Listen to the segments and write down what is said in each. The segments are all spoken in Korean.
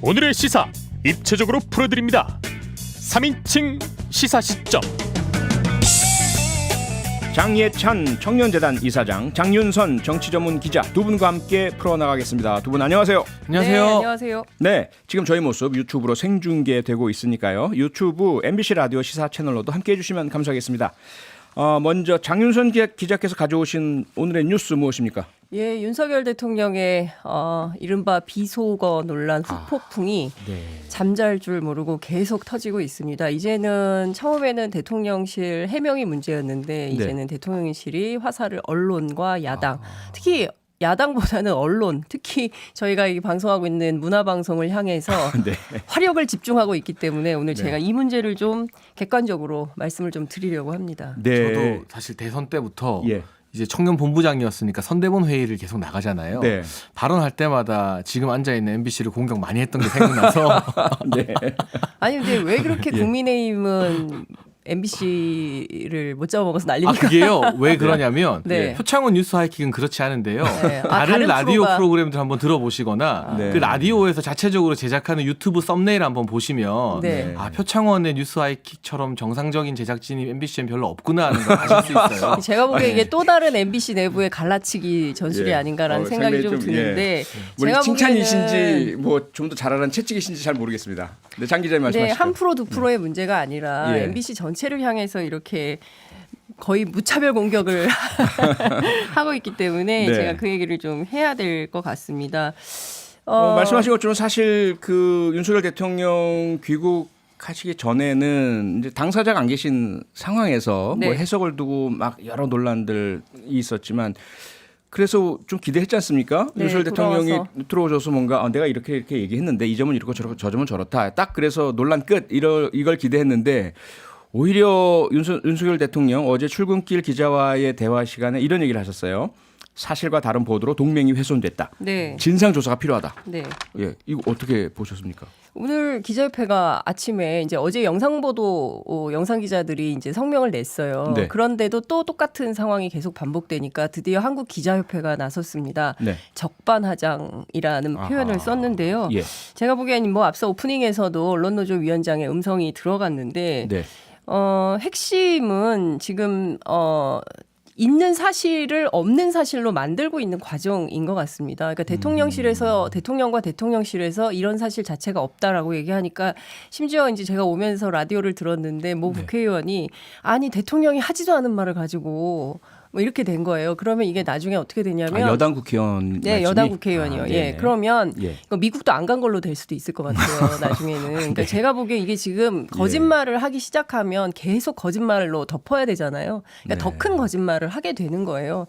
오늘의 시사 입체적으로 풀어드립니다. 3인칭 시사시점. 장예찬 청년재단 이사장, 장윤선 정치전문기자 두 분과 함께 풀어나가겠습니다. 두 분 안녕하세요. 안녕하세요. 네, 안녕하세요. 네, 지금 저희 모습 유튜브로 생중계되고 있으니까요. 유튜브 MBC 라디오 시사 채널로도 함께해 주시면 감사하겠습니다. 먼저 장윤선 기자께서 가져오신 오늘의 뉴스 무엇입니까? 예, 윤석열 대통령의 이른바 비속어 논란 후폭풍이 잠잘 줄 모르고 계속 터지고 있습니다. 이제는 처음에는 대통령실 해명이 문제였는데 이제는 대통령실이 화살을 언론과 야당, 특히 야당보다는 언론, 특히 저희가 이 방송하고 있는 문화방송을 향해서 화력을 집중하고 있기 때문에 오늘 제가 이 문제를 좀 객관적으로 말씀을 좀 드리려고 합니다. 네. 저도 사실 대선 때부터 이제 청년 본부장이었으니까 선대본 회의를 계속 나가잖아요. 네. 발언할 때마다 지금 앉아있는 MBC를 공격 많이 했던 게 생각나서 네. 아니 근데 왜 그렇게 국민의힘은 MBC를 못 잡아먹어서 난립니까? 그게요. 왜 그러냐면 네. 표창원 뉴스 하이킥은 그렇지 않은데요. 네. 다른 라디오 프로가... 프로그램들 한번 들어보시거나 그 라디오에서 자체적으로 제작하는 유튜브 썸네일 한번 보시면 표창원의 뉴스 하이킥처럼 정상적인 제작진이 MBC엔 별로 없구나 하는 걸 아실 수 있어요. 제가 보기에 이게 또 다른 MBC 내부의 갈라치기 전술이 아닌가라는 생각이 좀 드는데 제가 칭찬이신지 뭐 좀 더 잘하는 채찍이신지 잘 모르겠습니다. 네, 장 기자님 말씀하시죠. 한 프로 두 프로의 문제가 아니라 MBC 전체를 향해서 이렇게 거의 무차별 공격을 하고 있기 때문에 제가 그 얘기를 좀 해야 될 것 같습니다. 말씀하신 것처럼 사실 그 윤석열 대통령 귀국하시기 전에는 이제 당사자가 안 계신 상황에서 뭐 해석을 두고 막 여러 논란들이 있었지만 그래서 좀 기대했지 않습니까? 윤석열 대통령이 들어오셔서 뭔가 내가 이렇게 얘기했는데 이 점은 이렇고 저 점은 저렇다. 딱 그래서 논란 끝 이걸 기대했는데 오히려 윤석열 대통령 어제 출근길 기자와의 대화 시간에 이런 얘기를 하셨어요. 사실과 다른 보도로 동맹이 훼손됐다. 진상조사가 필요하다. 예, 이거 어떻게 보셨습니까? 오늘 기자협회가 아침에 이제 어제 영상보도 영상 기자들이 이제 성명을 냈어요. 그런데도 또 똑같은 상황이 계속 반복되니까 드디어 한국 기자협회가 나섰습니다. 적반하장이라는 표현을 썼는데요. 제가 보기에는 뭐 앞서 오프닝에서도 언론노조 위원장의 음성이 들어갔는데 핵심은 지금 있는 사실을 없는 사실로 만들고 있는 과정인 것 같습니다. 그러니까 대통령과 대통령실에서 이런 사실 자체가 없다라고 얘기하니까 심지어 이제 제가 오면서 라디오를 들었는데 뭐 국회의원이 아니 대통령이 하지도 않은 말을 가지고 뭐 이렇게 된 거예요. 그러면 이게 나중에 어떻게 되냐면 여당 국회의원 여당 국회의원이요. 그러면 이거 미국도 안 간 걸로 될 수도 있을 것 같아요. 나중에는. 그러니까 제가 보기에 이게 지금 거짓말을 하기 시작하면 계속 거짓말로 덮어야 되잖아요. 그러니까 더 큰 거짓말을 하게 되는 거예요.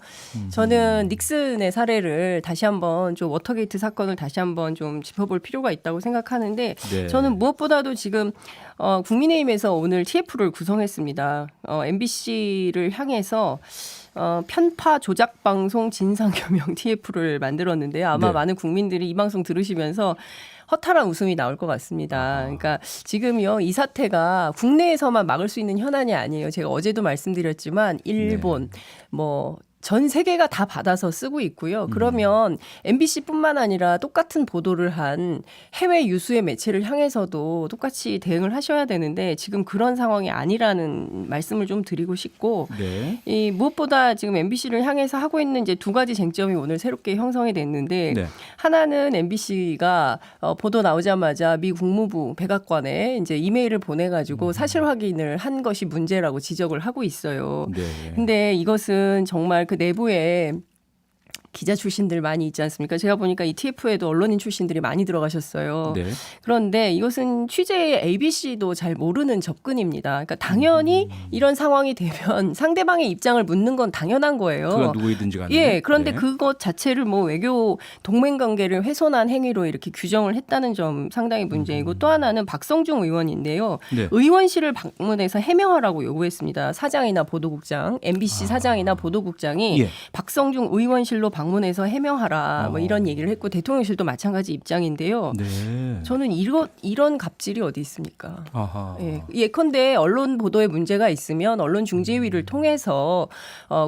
저는 닉슨의 사례를 다시 한번 좀 워터게이트 사건을 다시 한번 좀 짚어볼 필요가 있다고 생각하는데 저는 무엇보다도 지금 국민의힘에서 오늘 TF를 구성했습니다. MBC를 향해서 편파 조작 방송 진상 규명 TF를 만들었는데요. 아마 많은 국민들이 이 방송 들으시면서 허탈한 웃음이 나올 것 같습니다. 그러니까 지금요 이 사태가 국내에서만 막을 수 있는 현안이 아니에요. 제가 어제도 말씀드렸지만 일본 전 세계가 다 받아서 쓰고 있고요. 그러면 MBC뿐만 아니라 똑같은 보도를 한 해외 유수의 매체를 향해서도 똑같이 대응을 하셔야 되는데 지금 그런 상황이 아니라는 말씀을 좀 드리고 싶고 이 무엇보다 지금 MBC를 향해서 하고 있는 이제 두 가지 쟁점이 오늘 새롭게 형성이 됐는데 하나는 MBC가 보도 나오자마자 미 국무부 백악관에 이제 이메일을 보내가지고 사실 확인을 한 것이 문제라고 지적을 하고 있어요. 근데 이것은 정말 그 내부에 기자 출신들 많이 있지 않습니까? 제가 보니까 이 TF에도 언론인 출신들이 많이 들어가셨어요. 그런데 이것은 취재의 ABC도 잘 모르는 접근입니다. 그러니까 당연히 이런 상황이 되면 상대방의 입장을 묻는 건 당연한 거예요. 그건 누구이든지 간에. 그런데 그것 자체를 뭐 외교 동맹 관계를 훼손한 행위로 이렇게 규정을 했다는 점 상당히 문제이고 또 하나는 박성중 의원인데요. 의원실을 방문해서 해명하라고 요구했습니다. 사장이나 보도국장, MBC 사장이나 보도국장이 박성중 의원실로 방문해서 해명하라 뭐 이런 얘기를 했고 대통령실도 마찬가지 입장인데요. 저는 이런 갑질이 어디 있습니까? 예컨대 언론 보도에 문제가 있으면 언론중재위를 통해서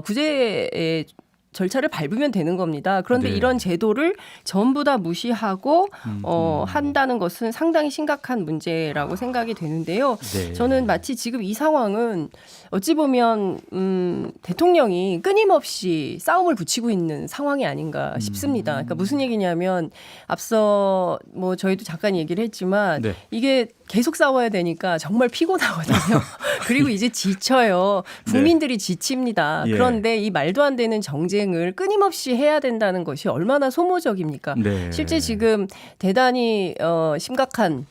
구제에 절차를 밟으면 되는 겁니다. 그런데 네. 이런 제도를 전부 다 무시하고 한다는 것은 상당히 심각한 문제라고 생각이 되는데요. 네. 저는 마치 지금 이 상황은 어찌 보면 대통령이 끊임없이 싸움을 붙이고 있는 상황이 아닌가 싶습니다. 그러니까 무슨 얘기냐면 앞서 뭐 저희도 잠깐 얘기를 했지만 네. 이게 계속 싸워야 되니까 정말 피곤하거든요. 그리고 이제 지쳐요. 국민들이 지칩니다. 예. 그런데 이 말도 안 되는 정쟁을 끊임없이 해야 된다는 것이 얼마나 소모적입니까? 네. 실제 지금 대단히 심각한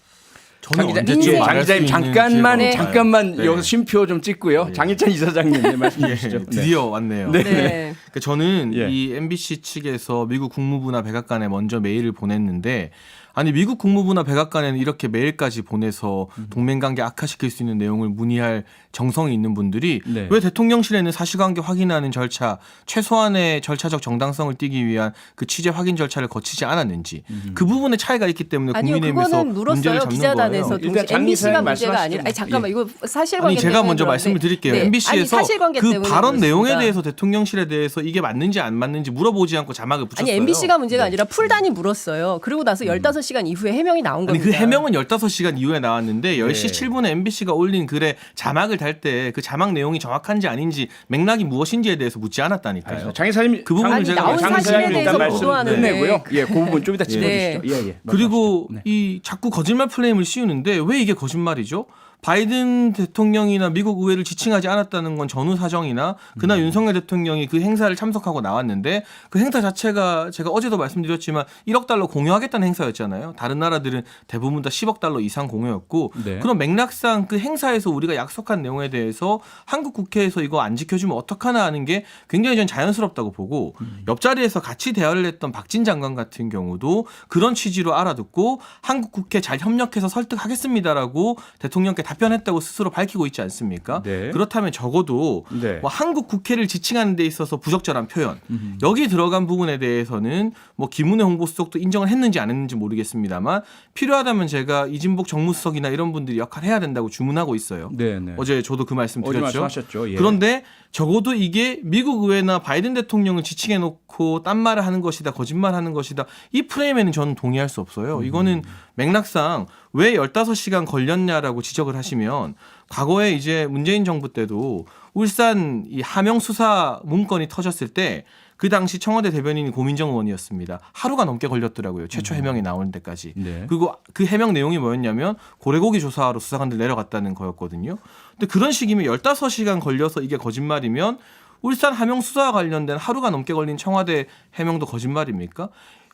저는 장 언제쯤 기자님, 말할 수 있는 잠깐만 기회가 잠깐만 네. 여기서 쉼표 좀 찍고요. 장희찬 이사장님 네, 말씀해 주시죠. 드디어 왔네요. 네. 네. 그러니까 저는 예. 이 MBC 측에서 미국 국무부나 백악관에 먼저 메일을 보냈는데 아니 미국 국무부나 백악관에는 이렇게 메일까지 보내서 동맹관계 악화시킬 수 있는 내용을 문의할 정성이 있는 분들이 네. 왜 대통령실에는 사실관계 확인하는 절차 최소한의 절차적 정당성을 띠기 위한 그 취재 확인 절차를 거치지 않았는지 그 부분에 차이가 있기 때문에 아니요, 국민의힘에서 그거는 문제를 물었어요. 잡는 기자단에서 거예요. 일단 장 MBC가 이사님 문제가 말씀하시죠. 아니라. 아니 잠깐만 이거 사실관계 아니 제가 때문에 먼저 그런데. 말씀을 드릴게요. 네. MBC에서 아니, 사실관계 그 때문에 발언 그렇습니다. 내용에 대해서 대통령실에 대해서 이게 맞는지 안 맞는지 물어보지 않고 자막을 붙였어요. 아니 MBC가 문제가 아니라 풀단이 물었어요. 그리고 나서 15시간 이후에 해명이 나온 아니 겁니다. 그 해명은 15시간 이후에 나왔는데 10시 네. 7분에 MBC가 올린 글에 자막을 달 때 그 자막 내용이 정확한지 아닌지 맥락이 무엇인지에 대해서 묻지 않았다니까요. 장 이사님 그 부분을 아니, 제가 나온 말씀을 사실에 드리는 대해서 거죠. 말씀 보도하는데. 끝내고요. 예, 그 부분 좀 이따 네. 짚어주시죠. 예, 예. 그리고 말씀하시죠. 네. 이 자꾸 거짓말 플레임을 씌우는데 왜 이게 거짓말이죠? 바이든 대통령이나 미국 의회를 지칭하지 않았다는 건 전후 사정이나 그날 윤석열 대통령이 그 행사를 참석하고 나왔는데 그 행사 자체가 제가 어제도 말씀드렸지만 1억 달러 공유하겠다는 행사였잖아요. 다른 나라들은 대부분 다 10억 달러 이상 공유였고 네. 그런 맥락상 그 행사에서 우리가 약속한 내용에 대해서 한국 국회에서 이거 안 지켜주면 어떡하나 하는 게 굉장히 전 자연스럽다고 보고 옆자리에서 같이 대화를 했던 박진 장관 같은 경우도 그런 취지로 알아듣고 한국 국회 잘 협력해서 설득하겠습니다라고 대통령께 답변했다고 스스로 밝히고 있지 않습니까? 네. 그렇다면 적어도 네. 뭐 한국 국회를 지칭하는 데 있어서 부적절한 표현 여기 들어간 부분에 대해서는 뭐 김은혜 홍보수석도 인정을 했는지 안 했는지 모르겠습니다만 필요하다면 제가 이진복 정무수석이나 이런 분들이 역할을 해야 된다고 주문하고 있어요. 네, 네. 어제 저도 그 말씀 어제 드렸죠. 말씀하셨죠. 예. 그런데 적어도 이게 미국 의회나 바이든 대통령을 지칭해 놓고 딴 말을 하는 것이다, 거짓말하는 것이다. 이 프레임에는 저는 동의할 수 없어요. 이거는 맥락상 왜 15시간 걸렸냐라고 지적을 하시면 과거에 이제 문재인 정부 때도 울산 이 하명 수사 문건이 터졌을 때 그 당시 청와대 대변인이 고민정 의원이었습니다. 하루가 넘게 걸렸더라고요. 최초 해명이 나오는 데까지. 네. 그리고 그 해명 내용이 뭐였냐면 고래고기 조사하러 수사관들 내려갔다는 거였거든요. 근데 그런 식이면 15시간 걸려서 이게 거짓말이면 울산 하명 수사와 관련된 하루가 넘게 걸린 청와대 해명도 거짓말입니까?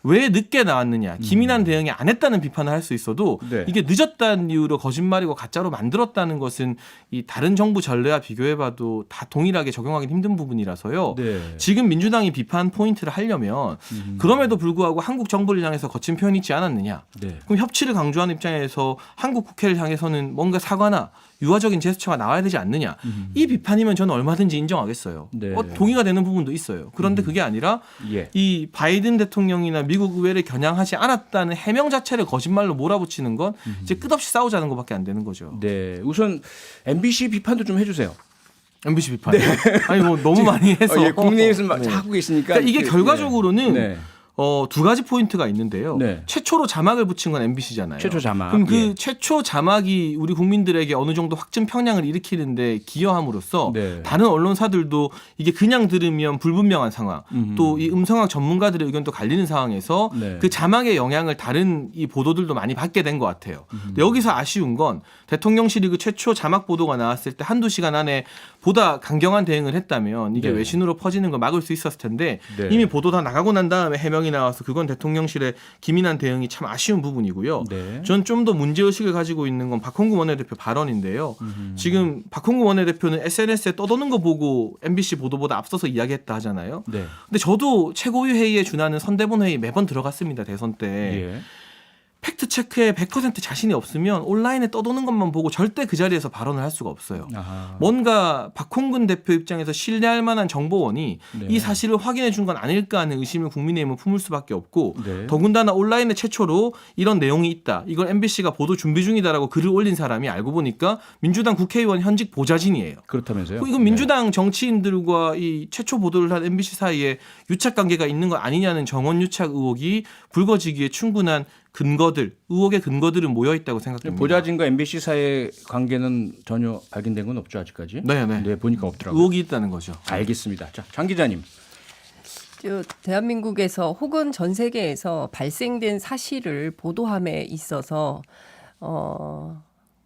왜 늦게 나왔느냐. 기민한 대응이 안 했다는 비판을 할 수 있어도 네. 이게 늦었다는 이유로 거짓말이고 가짜로 만들었다는 것은 이 다른 정부 전례와 비교해봐도 다 동일하게 적용하기 힘든 부분이라서요. 네. 지금 민주당이 비판 포인트를 하려면 그럼에도 불구하고 한국 정부를 향해서 거친 표현이 있지 않았느냐. 네. 그럼 협치를 강조하는 입장에서 한국 국회를 향해서는 뭔가 사과나 유화적인 제스처가 나와야 되지 않느냐. 이 비판이면 저는 얼마든지 인정하겠어요. 네. 동의가 되는 부분도 있어요. 그런데 그게 아니라 예. 이 바이든 대통령이나 미국 의회를 겨냥하지 않았다는 해명 자체를 거짓말로 몰아붙이는 건 이제 끝없이 싸우자는 것밖에 안 되는 거죠. 네. 우선 MBC 비판도 좀 해주세요. MBC 비판. 아니 뭐 너무 많이 해서 예, 국내에서 막 네. 하고 계시니까 그러니까 이게 결과적으로는 네. 두 가지 포인트가 있는데요. 네. 최초로 자막을 붙인 건 MBC잖아요. 최초 자막. 그럼 그 예. 최초 자막이 우리 국민들에게 어느 정도 확증 평양을 일으키는데 기여함으로써 네. 다른 언론사들도 이게 그냥 들으면 불분명한 상황, 또 이 음성학 전문가들의 의견도 갈리는 상황에서 네. 그 자막의 영향을 다른 이 보도들도 많이 받게 된 것 같아요. 근데 여기서 아쉬운 건 대통령실이 그 최초 자막 보도가 나왔을 때 한두 시간 안에 보다 강경한 대응을 했다면 이게 네. 외신으로 퍼지는 걸 막을 수 있었을 텐데 네. 이미 보도 다 나가고 난 다음에 해명이 나와서 그건 대통령실의 기민한 대응이 참 아쉬운 부분이고요. 네. 전 좀 더 문제의식을 가지고 있는 건 박홍구 원내대표 발언인데요. 지금 박홍구 원내대표는 SNS에 떠도는 거 보고 MBC 보도보다 앞서서 이야기했다 하잖아요. 네. 근데 저도 최고위 회의에 준하는 선대본 회의 매번 들어갔습니다. 대선 때. 예. 팩트 체크에 100% 자신이 없으면 온라인에 떠도는 것만 보고 절대 그 자리에서 발언을 할 수가 없어요. 아하. 뭔가 박홍근 대표 입장에서 신뢰할 만한 정보원이 네. 이 사실을 확인해 준 건 아닐까 하는 의심을 국민의힘은 품을 수밖에 없고 네. 더군다나 온라인에 최초로 이런 내용이 있다. 이걸 MBC가 보도 준비 중이다라고 글을 올린 사람이 알고 보니까 민주당 국회의원 현직 보좌진이에요. 그렇다면서요? 이건 민주당 정치인들과 이 최초 보도를 한 MBC 사이에 유착 관계가 있는 거 아니냐는 정원 유착 의혹이 불거지기에 충분한 근거들, 의혹의 근거들은 모여 있다고 생각됩니다. 보좌진과 MBC 사이의 관계는 전혀 발견된 건 없죠 아직까지. 네네. 네, 보니까 없더라고요. 의혹이 있다는 거죠. 알겠습니다. 자, 장 기자님. 대한민국에서 혹은 전 세계에서 발생된 사실을 보도함에 있어서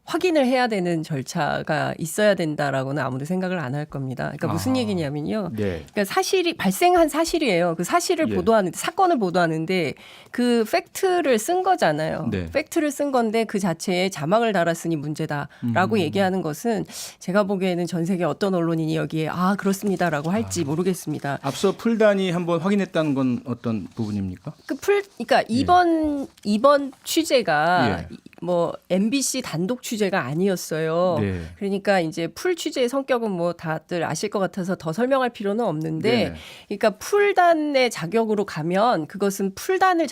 확인을 해야 되는 절차가 있어야 된다라고는 아무도 생각을 안 할 겁니다. 그러니까 무슨 얘기냐면요. 네. 그러니까 사실이 발생한 사실이에요. 그 사실을 예. 보도하는데 사건을 보도하는데 그 팩트를 쓴 거잖아요. 네. 팩트를 쓴 건데 그 자체에 자막을 달았으니 문제다라고 얘기하는 것은 제가 보기에는 전 세계 어떤 언론인이 여기에 아 그렇습니다라고 할지 모르겠습니다. 앞서 풀단이 한번 확인했다는 건 어떤 부분입니까? 그러니까 이번 취재가 예. 뭐 MBC 단독 취재가 아니었어요. 네. 그러니까 이제 풀 취재의 성격은 뭐 다들 아실 것 같아서 더 설명할 필요는 없는데, 네. 그러니까 풀단의 자격으로 가면 그것은 풀단을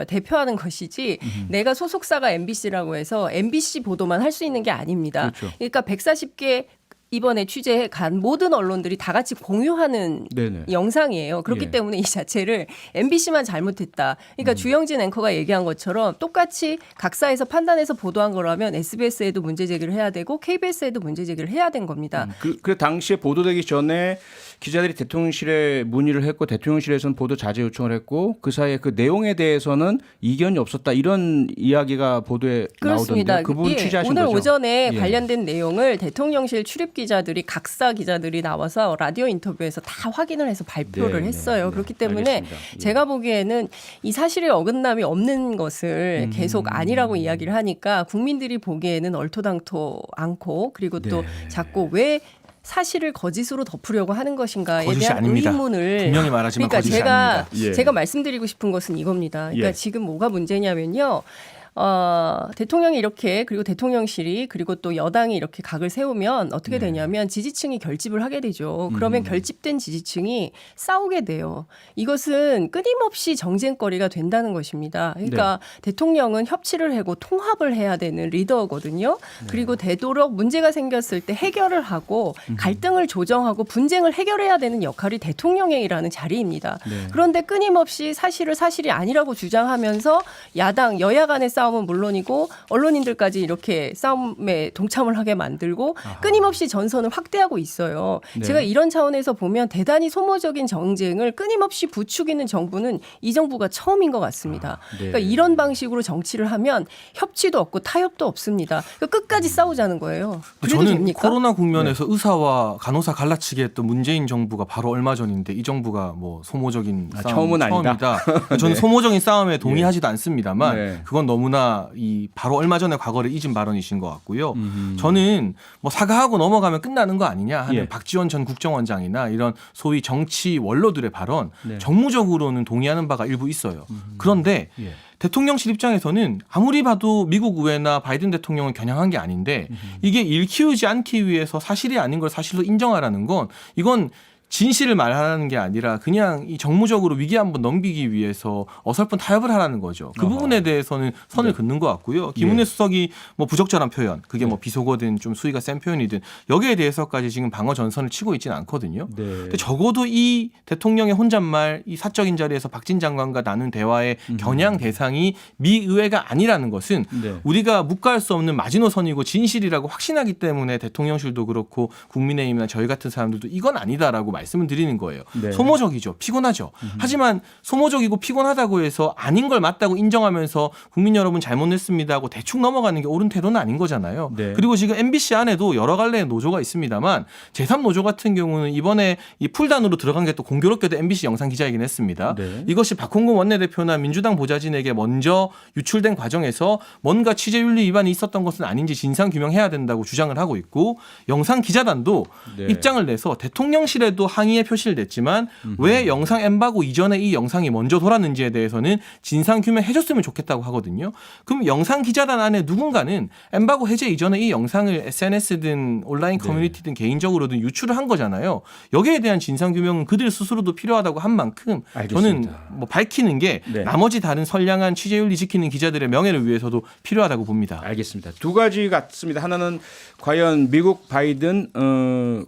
대표하는 것이지 내가 소속사가 MBC라고 해서 MBC 보도만 할 수 있는 게 아닙니다. 그렇죠. 그러니까 140개 이번에 취재해 간 모든 언론들이 다 같이 공유하는 네네. 영상이에요. 그렇기 예. 때문에 이 자체를 MBC만 잘못했다. 그러니까 주영진 앵커가 얘기한 것처럼 똑같이 각사에서 판단해서 보도한 거라면 SBS에도 문제 제기를 해야 되고 KBS에도 문제 제기를 해야 된 겁니다. 그 당시에 보도되기 전에 기자들이 대통령실에 문의를 했고 대통령실에서는 보도 자제 요청을 했고 그 사이에 그 내용에 대해서는 이견이 없었다 이런 이야기가 보도에 그렇습니다. 나오던데 그 부분 예, 취재하신 오늘 거죠? 오전에 예. 관련된 내용을 대통령실 출입 기자들이 각사 기자들이 나와서 라디오 인터뷰에서 다 확인을 해서 발표를 네, 했어요. 네, 그렇기 네. 때문에 알겠습니다. 예. 제가 보기에는 이 사실의 어긋남이 없는 것을 계속 아니라고 이야기를 하니까 국민들이 보기에는 얼토당토 않고 그리고 또 네. 자꾸 왜 사실을 거짓으로 덮으려고 하는 것인가에 거짓이 대한 아닙니다. 의문을 분명히 말하지만 그러니까 거짓이 제가 아닙니다. 예. 제가 말씀드리고 싶은 것은 이겁니다. 그러니까 예. 지금 뭐가 문제냐면요. 대통령이 이렇게 그리고 대통령실이 그리고 또 여당이 이렇게 각을 세우면 어떻게 되냐면 지지층이 결집을 하게 되죠. 그러면 결집된 지지층이 싸우게 돼요. 이것은 끊임없이 정쟁거리가 된다는 것입니다. 그러니까 대통령은 협치를 하고 통합을 해야 되는 리더거든요. 그리고 되도록 문제가 생겼을 때 해결을 하고 갈등을 조정하고 분쟁을 해결해야 되는 역할이 대통령이라는 자리입니다. 그런데 끊임없이 사실을 사실이 아니라고 주장하면서 야당 여야 간의 싸움은 물론이고 언론인들까지 이렇게 싸움에 동참을 하게 만들고 끊임없이 전선을 확대하고 있어요. 네. 제가 이런 차원에서 보면 대단히 소모적인 정쟁을 끊임없이 부추기는 정부는 이 정부가 처음인 것 같습니다. 네. 그러니까 이런 방식으로 정치를 하면 협치도 없고 타협도 없습니다. 그러니까 끝까지 싸우자는 거예요. 그래도 저는 됩니까? 코로나 국면에서 의사와 간호사 갈라치기 했던 문재인 정부가 바로 얼마 전인데 이 정부가 뭐 소모적인 싸움 처음은 아니다. 저는 소모적인 싸움에 동의하지도 않습니다만 네. 그건 너무나 이 바로 얼마 전에 과거를 잊은 발언이신 것 같고요. 저는 뭐 사과하고 넘어가면 끝나는 거 아니냐 하는 예. 박지원 전 국정원장이나 이런 소위 정치 원로들의 발언 네. 정무적으로는 동의하는 바가 일부 있어요. 그런데 예. 대통령실 입장에서는 아무리 봐도 미국 의회나 바이든 대통령을 겨냥한 게 아닌데 이게 일 키우지 않기 위해서 사실이 아닌 걸 사실로 인정하라는 건 이건 진실을 말하는 게 아니라 그냥 이 정무적으로 위기 한번 넘기기 위해서 어설픈 타협을 하라는 거죠. 그 부분에 대해서는 선을 긋는 것 같고요. 김은혜 수석이 뭐 부적절한 표현, 그게 뭐 비속어든 좀 수위가 센 표현이든 여기에 대해서까지 지금 방어 전선을 치고 있지는 않거든요. 네. 근데 적어도 이 대통령의 혼잣말, 이 사적인 자리에서 박진 장관과 나눈 대화의 겨냥 대상이 미 의회가 아니라는 것은 네. 우리가 묵과할 수 없는 마지노선이고 진실이라고 확신하기 때문에 대통령실도 그렇고 국민의힘이나 저희 같은 사람들도 이건 아니다라고 말씀을 드리는 거예요. 네. 소모적이죠. 피곤하죠. 하지만 소모적이고 피곤하다고 해서 아닌 걸 맞다고 인정하면서 국민 여러분 잘못했습니다 하고 대충 넘어가는 게 옳은 태도는 아닌 거잖아요. 네. 그리고 지금 MBC 안에도 여러 갈래의 노조가 있습니다만 제3노조 같은 경우는 이번에 이 풀단으로 들어간 게 또 공교롭게도 MBC 영상 기자이긴 했습니다. 네. 이것이 박홍근 원내대표나 민주당 보좌진에게 먼저 유출된 과정에서 뭔가 취재윤리 위반이 있었던 것은 아닌지 진상규명해야 된다고 주장을 하고 있고 영상 기자단도 네. 입장을 내서 대통령실에도 항의의 표시를 냈지만 왜 영상 엠바고 이전에 이 영상이 먼저 돌았는지에 대해서는 진상 규명해줬으면 좋겠다고 하거든요. 그럼 영상 기자단 안에 누군가는 엠바고 해제 이전에 이 영상을 SNS든 온라인 커뮤니티든 개인적으로든 유출을 한 거잖아요. 여기에 대한 진상 규명은 그들 스스로도 필요하다고 한 만큼 알겠습니다. 저는 뭐 밝히는 게 나머지 다른 선량한 취재윤리 지키는 기자들의 명예를 위해서도 필요하다고 봅니다. 알겠습니다. 두 가지 같습니다. 하나는 과연 미국 바이든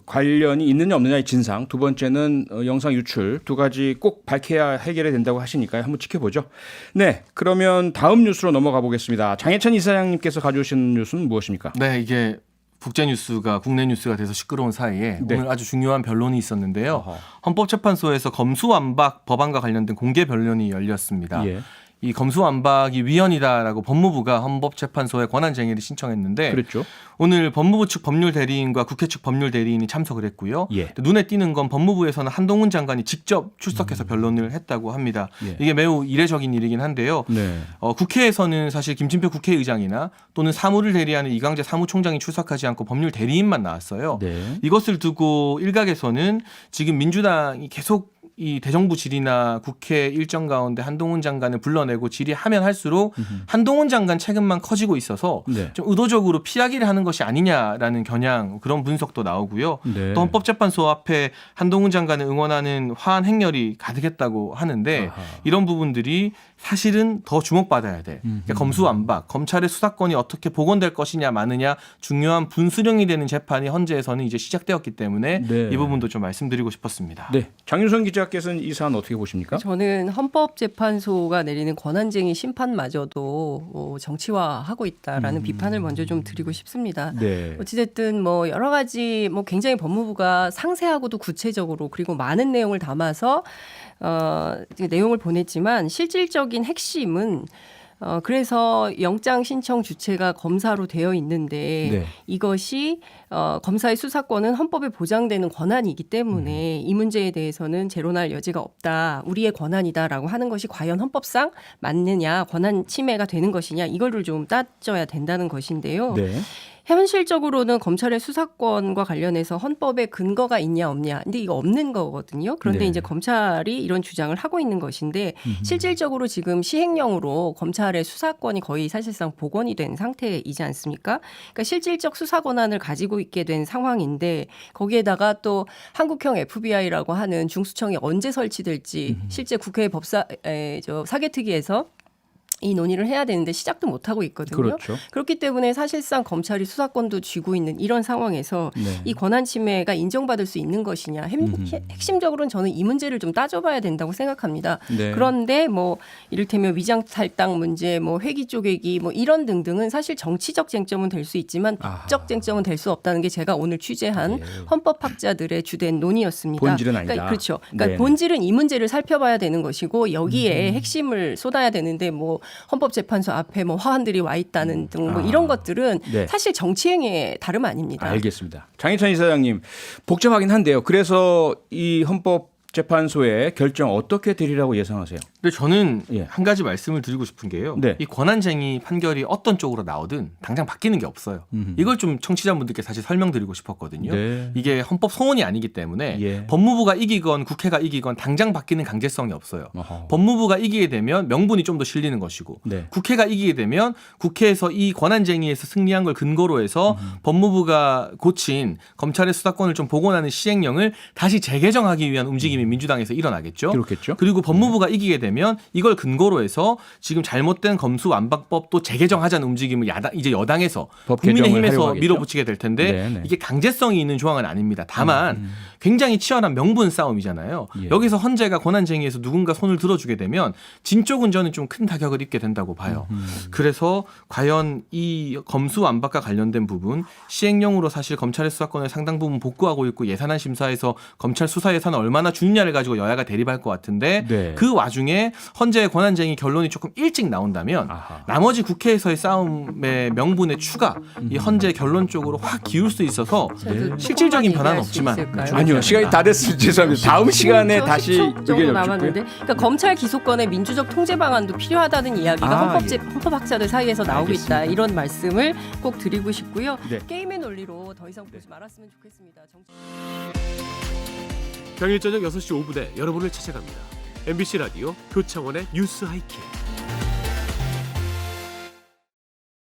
관련이 있느냐 없느냐의 진상, 두 번째는 영상 유출, 두 가지 꼭 밝혀야 해결이 된다고 하시니까요. 한번 지켜보죠. 네, 그러면 다음 뉴스로 넘어가 보겠습니다. 장혜찬 이사장님께서 가져오신 뉴스는 무엇입니까? 네, 이게 국제 뉴스가 국내 뉴스가 돼서 시끄러운 사이에 오늘 아주 중요한 변론이 있었는데요. 헌법재판소에서 검수완박 법안과 관련된 공개 변론이 열렸습니다. 예. 이 검수완박이 위헌이다라고 법무부가 헌법재판소에 권한쟁의를 신청했는데 그렇죠. 오늘 법무부 측 법률 대리인과 국회 측 법률 대리인이 참석을 했고요. 예. 눈에 띄는 건 법무부에서는 한동훈 장관이 직접 출석해서 변론을 했다고 합니다. 예. 이게 매우 이례적인 일이긴 한데요. 네. 국회에서는 사실 김진표 국회의장이나 또는 사무를 대리하는 이광재 사무총장이 출석하지 않고 법률 대리인만 나왔어요. 네. 이것을 두고 일각에서는 지금 민주당이 계속 이 대정부 질의나 국회 일정 가운데 한동훈 장관을 불러내고 질의하면 할수록 한동훈 장관 책임만 커지고 있어서 네. 좀 의도적으로 피하기를 하는 것이 아니냐라는 겨냥 그런 분석도 나오고요. 네. 또 헌법재판소 앞에 한동훈 장관을 응원하는 화한 행렬이 가득했다고 하는데 아하. 이런 부분들이 사실은 더 주목받아야 돼. 그러니까 검수완박, 검찰의 수사권이 어떻게 복원될 것이냐 마느냐 중요한 분수령이 되는 재판이 헌재에서는 이제 시작되었기 때문에 네. 이 부분도 좀 말씀드리고 싶었습니다. 네. 장윤선 기자께서는 이 사안 어떻게 보십니까? 저는 헌법재판소가 내리는 권한쟁의 심판마저도 정치화하고 있다라는 비판을 먼저 좀 드리고 싶습니다. 네. 어찌됐든 뭐 여러 가지 뭐 굉장히 법무부가 상세하고도 구체적으로 그리고 많은 내용을 담아서 내용을 보냈지만 실질적인 핵심은 그래서 영장 신청 주체가 검사로 되어 있는데 네. 이것이 검사의 수사권은 헌법에 보장되는 권한이기 때문에 이 문제에 대해서는 재론할 여지가 없다. 우리의 권한이다라고 하는 것이 과연 헌법상 맞느냐, 권한 침해가 되는 것이냐 이거를 좀 따져야 된다는 것인데요. 네. 현실적으로는 검찰의 수사권과 관련해서 헌법에 근거가 있냐 없냐. 근데 이거 없는 거거든요. 그런데 네. 이제 검찰이 이런 주장을 하고 있는 것인데 실질적으로 지금 시행령으로 검찰의 수사권이 거의 사실상 복원이 된 상태이지 않습니까? 그러니까 실질적 수사 권한을 가지고 있게 된 상황인데 거기에다가 또 한국형 FBI라고 하는 중수청이 언제 설치될지 실제 국회 사개특위에서 이 논의를 해야 되는데 시작도 못 하고 있거든요. 그렇죠. 그렇기 때문에 사실상 검찰이 수사권도 쥐고 있는 이런 상황에서 네. 이 권한 침해가 인정받을 수 있는 것이냐. 핵심적으로는 저는 이 문제를 좀 따져봐야 된다고 생각합니다. 네. 그런데 뭐 이를테면 위장 탈당 문제, 뭐 회기 쪼개기, 뭐 이런 등등은 사실 정치적 쟁점은 될 수 있지만 법적 쟁점은 될 수 없다는 게 제가 오늘 취재한 헌법학자들의 주된 논의였습니다. 본질은 아니다. 그렇죠. 그러니까 네네. 본질은 이 문제를 살펴봐야 되는 것이고 여기에 핵심을 쏟아야 되는데 뭐 헌법재판소 앞에 뭐 화환들이 와 있다는 등 뭐 이런 것들은 네. 사실 정치행위의 다름 아닙니다. 알겠습니다. 장희찬 이사장님, 복잡하긴 한데요. 그래서 이 헌법재판소의 결정 어떻게 되리라고 예상하세요? 근데 저는 예. 한 가지 말씀을 드리고 싶은 게요. 네. 이 권한쟁의 판결이 어떤 쪽으로 나오든 당장 바뀌는 게 없어요. 이걸 좀 청취자분들께 사실 설명드리고 싶었거든요. 네. 이게 헌법 소원이 아니기 때문에 예. 법무부가 이기건 국회가 이기건 당장 바뀌는 강제성이 없어요. 어허. 법무부가 이기게 되면 명분이 좀 더 실리는 것이고 네. 국회가 이기게 되면 국회에서 이 권한쟁의에서 승리한 걸 근거로 해서 법무부가 고친 검찰의 수사권을 좀 복원하는 시행령을 다시 재개정하기 위한 움직임이 민주당에서 일어나겠죠. 그렇겠죠. 그리고 법무부가 이기게 되면 이걸 근거로 해서 지금 잘못된 검수완박법도 재개정하자는 움직임을 이제 여당에서 법 개정을 하려고 국민의힘에서 하겠죠. 밀어붙이게 될 텐데 네네. 이게 강제성이 있는 조항은 아닙니다. 다만 굉장히 치열한 명분 싸움이잖아요. 예. 여기서 헌재가 권한쟁의에서 누군가 손을 들어주게 되면 진 쪽은 저는 좀 큰 타격을 입게 된다고 봐요. 그래서 과연 이 검수완박과 관련된 부분 시행령으로 사실 검찰의 수사권을 상당 부분 복구하고 있고 예산안 심사에서 검찰 수사 예산을 얼마나 주느냐를 가지고 여야가 대립할 것 같은데 네. 그 와중에 헌재의 권한쟁의 결론이 조금 일찍 나온다면 아하. 나머지 국회에서의 싸움의 명분의 추가 이 헌재 결론 쪽으로 확 기울 수 있어서 저도 실질적인 조금만 변화는 얘기할 수 없지만 있을까요? 아니요, 시간이 다 됐습니다. 죄송합니다. 다음 시간에 10초 다시 정도 의견 남았는데, 여쭙고요. 그러니까 검찰 기소권의 민주적 통제 방안도 필요하다는 이야기가 헌법학자들 사이에서 나오고 알겠습니다. 있다. 이런 말씀을 꼭 드리고 싶고요. 네. 게임의 논리로 더 이상 보지 말았으면 좋겠습니다. 평일 저녁 6시 5분에 여러분을 찾아갑니다. MBC 라디오 표창원의 뉴스 하이킥.